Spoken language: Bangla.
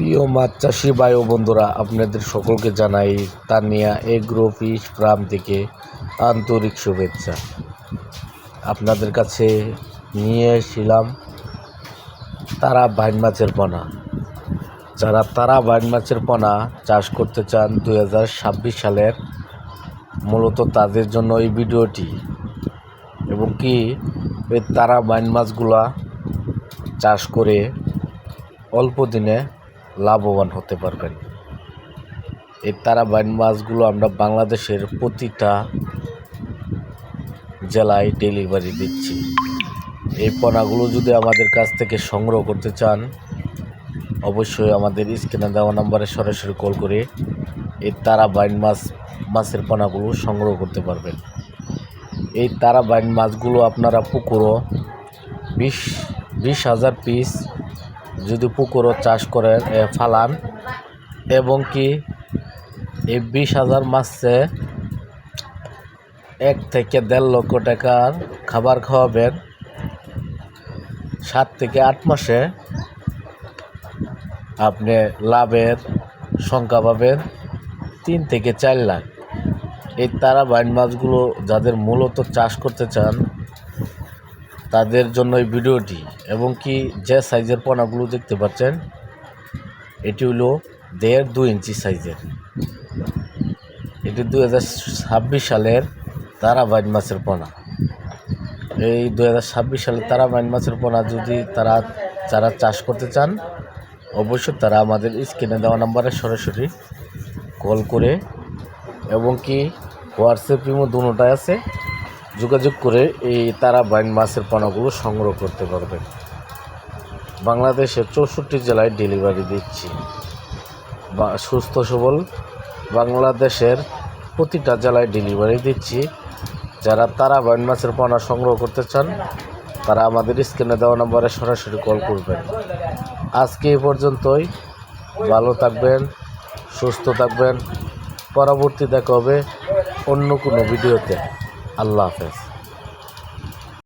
প্রিয় মাছ চাষি ভাই ও বন্ধুরা, আপনাদের সকলকে জানাই তানিয়া এগ্রো ফিশ ফার্ম থেকে আন্তরিক শুভেচ্ছা। আপনাদের কাছে নিয়ে এসেছিলাম তারা বাইন মাছের পোনা। যারা তারা বাইন মাছের পোনা চাষ করতে চান 2026 সালের, মূলত তাদের জন্য এই ভিডিওটি। এবং কি এই তারা বাইন মাছগুলা চাষ করে অল্প দিনে লাভবান হতে পারবেন। এই তারা বাইন মাছগুলো আমরা বাংলাদেশের প্রতিটা জেলায় ডেলিভারি দিচ্ছি। এই পোনাগুলো যদি আমাদের কাছ থেকে সংগ্রহ করতে চান, অবশ্যই আমাদের স্ক্রিনে দেওয়া নম্বরে সরাসরি কল করে এই তারা বাইন মাছের পোনাগুলো সংগ্রহ করতে পারবেন। এই তারা বাইন মাছগুলো আপনারা পুকুরও 20,000 পিস যদি পুকুরও চাষ করেন ফালান, এবং কি এই 20,000 মাছে 1 থেকে 1.5 লক্ষ টাকার খাবার খাওয়াবেন। 7 থেকে 8 মাসে আপনি লাভের সংখ্যা পাবেন 3 থেকে 4 লাখ। এই তারা বাইন মাছগুলো যাদের মূলত চাষ করতে চান তাদের জন্য এই ভিডিওটি। এবং কি যে সাইজের পোনাগুলো দেখতে পাচ্ছেন, এটি হলো 1.5-2 ইঞ্চি সাইজের। এটি 2026 সালের তারা বাইন মাছের পোনা। এই 2026 সালের তারা বাইন মাছের পোনা যদি যারা চাষ করতে চান, অবশ্যই তারা আমাদের স্ক্রিনে দেওয়া নম্বরে সরাসরি কল করে এবং কি হোয়াটসঅ্যাপ ইমো দুটোটাই আছে, যোগাযোগ করে এই তারা বাইন মাছের পোনাগুলো সংগ্রহ করতে পারবেন। বাংলাদেশের 64 জেলায় ডেলিভারি দিচ্ছি। সুস্থ সবল বাংলাদেশের প্রতিটা জেলায় ডেলিভারি দিচ্ছি। যারা তারা বাইন মাছের পোনা সংগ্রহ করতে চান তারা আমাদের স্ক্রিনে দেওয়া নম্বরে সরাসরি কল করবেন। আজকে এই পর্যন্তই। ভালো থাকবেন, সুস্থ থাকবেন। পরবর্তী দেখা হবে অন্য কোনো ভিডিওতে। আল্লাহ হাফেজ।